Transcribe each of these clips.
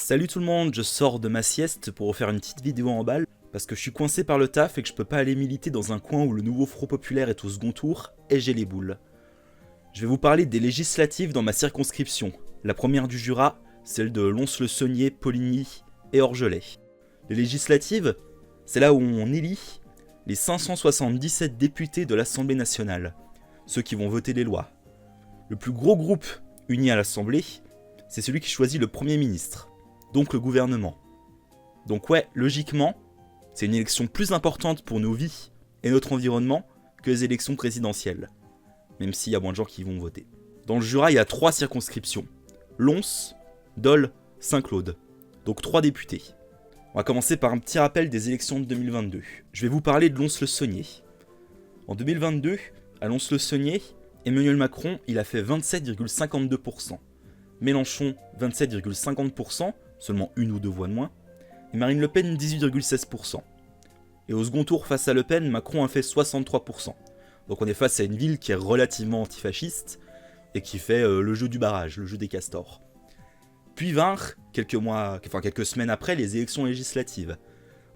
Salut tout le monde, je sors de ma sieste pour vous faire une petite vidéo en balle, parce que je suis coincé par le taf et que je peux pas aller militer dans un coin où le nouveau Front Populaire est au second tour, et j'ai les boules. Je vais vous parler des législatives dans ma circonscription. La première du Jura, celle de Lons-le-Saunier, Poligny et Orgelet. Les législatives, c'est là où on élit les 577 députés de l'Assemblée nationale, ceux qui vont voter les lois. Le plus gros groupe uni à l'Assemblée, c'est celui qui choisit le Premier ministre, donc le gouvernement. Donc ouais, logiquement, c'est une élection plus importante pour nos vies et notre environnement que les élections présidentielles, même s'il y a moins de gens qui vont voter. Dans le Jura, il y a 3 circonscriptions, Lons, Dole, Saint-Claude, donc 3 députés. On va commencer par un petit rappel des élections de 2022. Je vais vous parler de Lons-le-Saunier. En 2022, à Lons-le-Saunier, Emmanuel Macron, il a fait 27,52%. Mélenchon, 27,50%, seulement une ou deux voix de moins. Et Marine Le Pen, 18,16%. Et au second tour, face à Le Pen, Macron a fait 63%. Donc on est face à une ville qui est relativement antifasciste et qui fait le jeu du barrage, le jeu des castors. Puis vinrent, quelques semaines après, les élections législatives.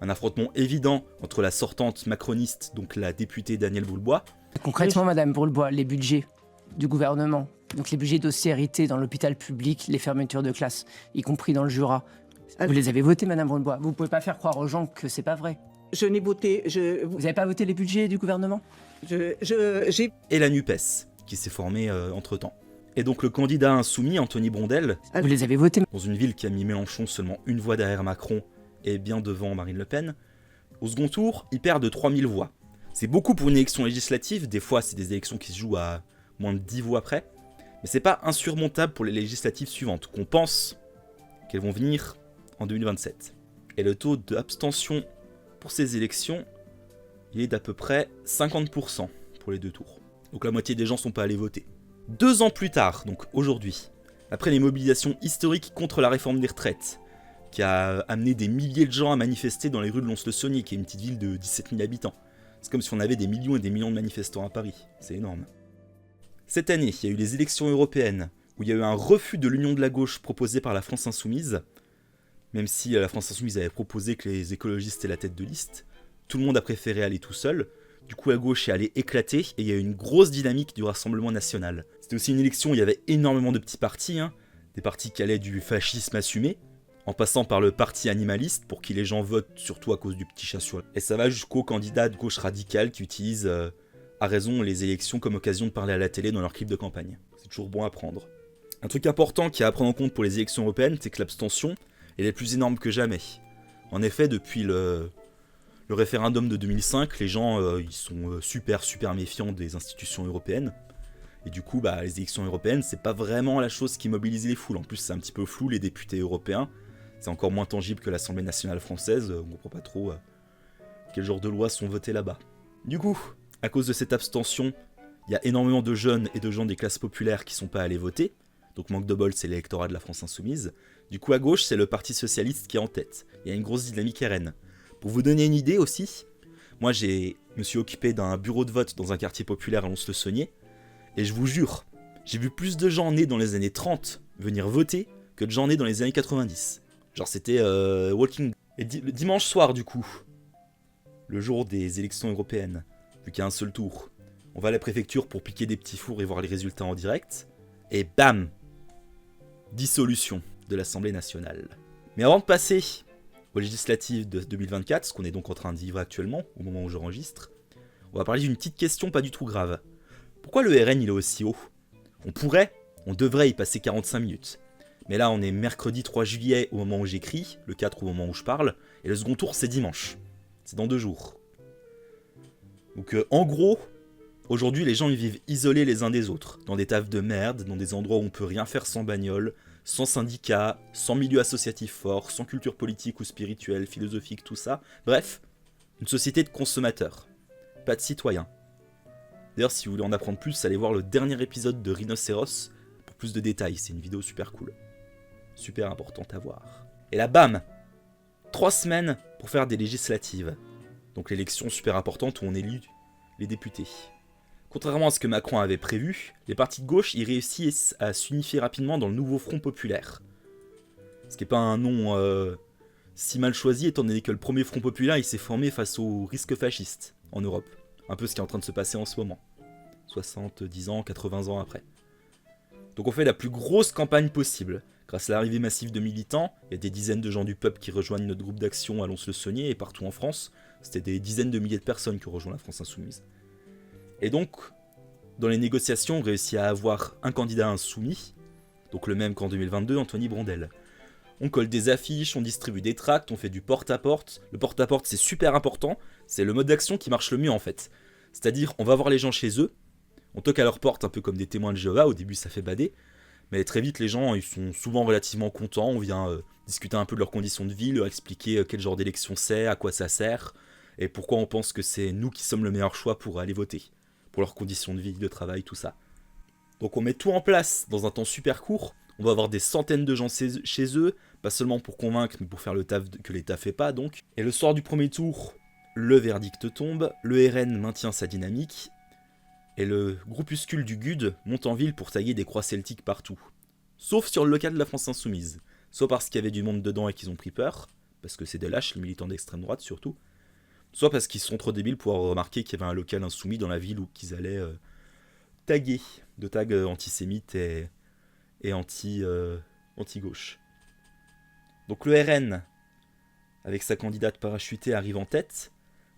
Un affrontement évident entre la sortante macroniste, donc la députée Danielle Boulbois. Concrètement, Madame Boulbois, les budgets du gouvernement, donc les budgets d'austérité dans l'hôpital public, les fermetures de classes, y compris dans le Jura, vous les avez votés, Madame Boulbois. Vous pouvez pas faire croire aux gens que c'est pas vrai. Je n'ai voté... Vous n'avez pas voté les budgets du gouvernement? j'ai... Et la NUPES, qui s'est formée entre-temps. Et donc le candidat insoumis, Anthony Blondel, Vous les avez votés. dans une ville qui a mis Mélenchon seulement une voix derrière Macron et bien devant Marine Le Pen, au second tour, il perd de 3000 voix. C'est beaucoup pour une élection législative, des fois c'est des élections qui se jouent à moins de 10 voix près, mais c'est pas insurmontable pour les législatives suivantes, qu'on pense qu'elles vont venir en 2027. Et le taux d'abstention pour ces élections, il est d'à peu près 50% pour les deux tours. Donc la moitié des gens sont pas allés voter. 2 ans plus tard, donc aujourd'hui, après les mobilisations historiques contre la réforme des retraites, qui a amené des milliers de gens à manifester dans les rues de Lons-le-Saunier, qui est une petite ville de 17 000 habitants. C'est comme si on avait des millions et des millions de manifestants à Paris, c'est énorme. Cette année, il y a eu les élections européennes, où il y a eu un refus de l'union de la gauche proposée par la France Insoumise, même si la France Insoumise avait proposé que les écologistes aient la tête de liste, tout le monde a préféré aller tout seul. Du coup, la gauche est allée éclater et il y a eu une grosse dynamique du Rassemblement national. C'était aussi une élection où il y avait énormément de petits partis, des partis qui allaient du fascisme assumé, en passant par le parti animaliste, pour qui les gens votent surtout à cause du petit chat sur... Et ça va jusqu'aux candidats de gauche radicale qui utilisent à raison les élections comme occasion de parler à la télé dans leurs clips de campagne. C'est toujours bon à prendre. Un truc important qui est à prendre en compte pour les élections européennes, c'est que l'abstention elle est plus énorme que jamais. En effet, depuis le référendum de 2005, les gens ils sont super méfiants des institutions européennes. Et du coup, les élections européennes, c'est pas vraiment la chose qui mobilise les foules. En plus, c'est un petit peu flou, les députés européens. C'est encore moins tangible que l'Assemblée nationale française. On comprend pas trop quel genre de lois sont votées là-bas. Du coup, à cause de cette abstention, il y a énormément de jeunes et de gens des classes populaires qui sont pas allés voter. Donc manque de bol, c'est l'électorat de la France Insoumise. Du coup, à gauche, c'est le Parti Socialiste qui est en tête. Il y a une grosse dynamique RN. Pour vous donner une idée aussi, moi je me suis occupé d'un bureau de vote dans un quartier populaire à Lons-le-Saunier, et je vous jure, j'ai vu plus de gens nés dans les années 30 venir voter que de gens nés dans les années 90. Genre c'était walking. Et le dimanche soir du coup, le jour des élections européennes, vu qu'il y a un seul tour, on va à la préfecture pour piquer des petits fours et voir les résultats en direct, et bam, dissolution de l'Assemblée nationale. Mais avant de passer aux législatives de 2024, ce qu'on est donc en train de vivre actuellement, au moment où j'enregistre, on va parler d'une petite question pas du tout grave. Pourquoi le RN il est aussi haut? On devrait y passer 45 minutes. Mais là on est mercredi 3 juillet au moment où j'écris, le 4 au moment où je parle, et le second tour c'est dimanche. C'est dans 2 jours. Donc en gros, aujourd'hui les gens ils vivent isolés les uns des autres, dans des tafs de merde, dans des endroits où on peut rien faire sans bagnole, sans syndicat, sans milieu associatif fort, sans culture politique ou spirituelle, philosophique, tout ça. Bref, une société de consommateurs, pas de citoyens. D'ailleurs, si vous voulez en apprendre plus, allez voir le dernier épisode de Rhinocéros pour plus de détails, c'est une vidéo super cool. Super importante à voir. Et là, bam 3 semaines pour faire des législatives. Donc l'élection super importante où on élit les députés. Contrairement à ce que Macron avait prévu, les partis de gauche y réussissent à s'unifier rapidement dans le nouveau Front Populaire. Ce qui n'est pas un nom si mal choisi, étant donné que le premier Front Populaire il s'est formé face au risque fasciste en Europe. Un peu ce qui est en train de se passer en ce moment. 70 ans, 80 ans après. Donc on fait la plus grosse campagne possible. Grâce à l'arrivée massive de militants, il y a des dizaines de gens du peuple qui rejoignent notre groupe d'action à Lons-le-Saunier et partout en France. C'était des dizaines de milliers de personnes qui ont rejoint la France Insoumise. Et donc, dans les négociations, on réussit à avoir un candidat insoumis, donc le même qu'en 2022, Anthony Brondel. On colle des affiches, on distribue des tracts, on fait du porte-à-porte. Le porte-à-porte, c'est super important, c'est le mode d'action qui marche le mieux en fait. C'est-à-dire, on va voir les gens chez eux, on toque à leur porte un peu comme des témoins de Jéhovah, au début ça fait bader, mais très vite les gens ils sont souvent relativement contents, on vient discuter un peu de leurs conditions de vie, leur expliquer quel genre d'élection c'est, à quoi ça sert, et pourquoi on pense que c'est nous qui sommes le meilleur choix pour aller voter, pour leurs conditions de vie, de travail, tout ça. Donc on met tout en place dans un temps super court, on va avoir des centaines de gens chez eux, pas seulement pour convaincre, mais pour faire le taf que l'État fait pas donc. Et le soir du premier tour, le verdict tombe, le RN maintient sa dynamique, et le groupuscule du GUD monte en ville pour taguer des croix celtiques partout. Sauf sur le local de la France Insoumise, soit parce qu'il y avait du monde dedans et qu'ils ont pris peur, parce que c'est des lâches, les militants d'extrême droite surtout, soit parce qu'ils sont trop débiles pour avoir remarqué qu'il y avait un local insoumis dans la ville où qu'ils allaient taguer, de tags antisémites et anti-gauche. Donc le RN, avec sa candidate parachutée, arrive en tête,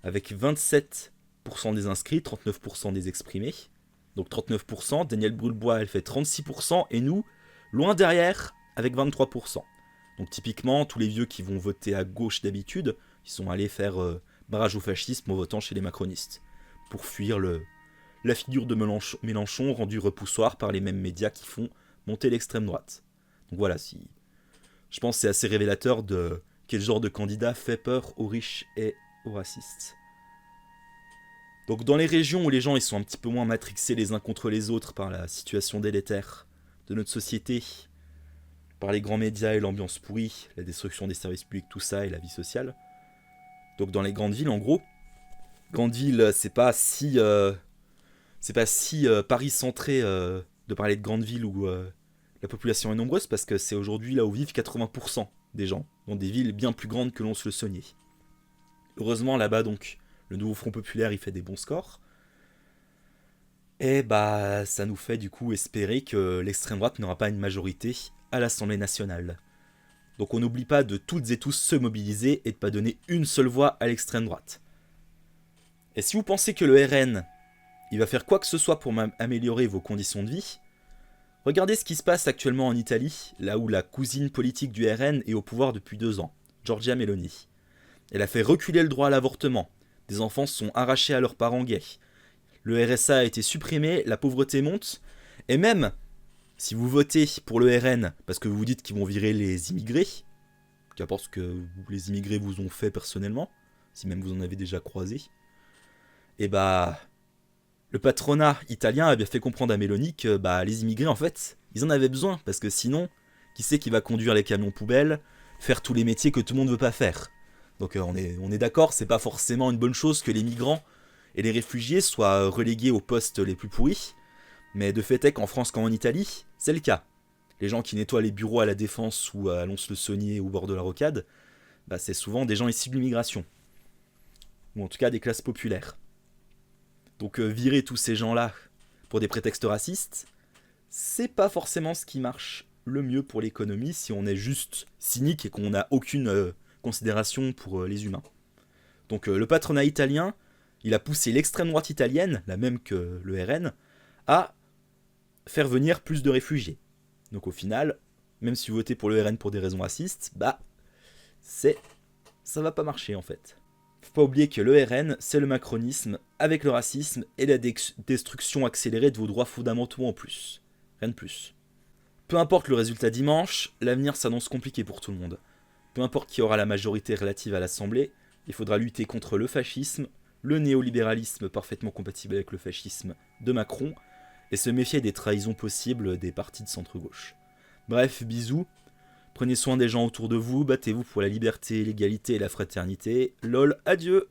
avec 27% des inscrits, 39% des exprimés. Donc 39%, Danielle Brulebois, elle fait 36%, et nous, loin derrière, avec 23%. Donc typiquement, tous les vieux qui vont voter à gauche d'habitude, ils sont allés faire barrage au fascisme en votant chez les macronistes, pour fuir la figure de Mélenchon rendue repoussoire par les mêmes médias qui font monter l'extrême droite. Donc voilà, je pense que c'est assez révélateur de quel genre de candidat fait peur aux riches et aux racistes. Donc dans les régions où les gens ils sont un petit peu moins matrixés les uns contre les autres par la situation délétère de notre société, par les grands médias et l'ambiance pourrie, la destruction des services publics, tout ça et la vie sociale. Donc dans les grandes villes en gros, grandes villes c'est pas si Paris centré de parler de grandes villes où la population est nombreuse, parce que c'est aujourd'hui là où vivent 80% des gens, dans des villes bien plus grandes que Lons-le-Saunier. Heureusement là-bas donc, le nouveau Front Populaire il fait des bons scores, et bah ça nous fait du coup espérer que l'extrême droite n'aura pas une majorité à l'Assemblée nationale. Donc on n'oublie pas de toutes et tous se mobiliser et de pas donner une seule voix à l'extrême droite. Et si vous pensez que le RN il va faire quoi que ce soit pour améliorer vos conditions de vie, regardez ce qui se passe actuellement en Italie, là où la cousine politique du RN est au pouvoir depuis 2 ans, Giorgia Meloni. Elle a fait reculer le droit à l'avortement, des enfants sont arrachés à leurs parents gays, le RSA a été supprimé, la pauvreté monte, et même si vous votez pour le RN parce que vous vous dites qu'ils vont virer les immigrés, qu'importe ce que les immigrés vous ont fait personnellement, si même vous en avez déjà croisé, et bah le patronat italien a bien fait comprendre à Meloni que les immigrés en fait, ils en avaient besoin, parce que sinon, qui c'est qui va conduire les camions poubelles, faire tous les métiers que tout le monde veut pas faire. Donc on est d'accord, c'est pas forcément une bonne chose que les migrants et les réfugiés soient relégués aux postes les plus pourris, mais de fait est qu'en France comme en Italie, c'est le cas. Les gens qui nettoient les bureaux à la Défense ou à Lons-le-Saunier ou au bord de la Rocade, c'est souvent des gens issus de l'immigration, ou en tout cas des classes populaires. Donc virer tous ces gens-là pour des prétextes racistes, c'est pas forcément ce qui marche le mieux pour l'économie si on est juste cynique et qu'on n'a aucune considération pour les humains. Donc le patronat italien, il a poussé l'extrême droite italienne, la même que le RN, à faire venir plus de réfugiés. Donc au final, même si vous votez pour le RN pour des raisons racistes, ça va pas marcher en fait. Faut pas oublier que le RN, c'est le macronisme avec le racisme et la destruction accélérée de vos droits fondamentaux en plus. Rien de plus. Peu importe le résultat dimanche, l'avenir s'annonce compliqué pour tout le monde. Peu importe qui aura la majorité relative à l'Assemblée, il faudra lutter contre le fascisme, le néolibéralisme parfaitement compatible avec le fascisme de Macron, et se méfier des trahisons possibles des partis de centre-gauche. Bref, bisous. Prenez soin des gens autour de vous, battez-vous pour la liberté, l'égalité et la fraternité. LOL, adieu!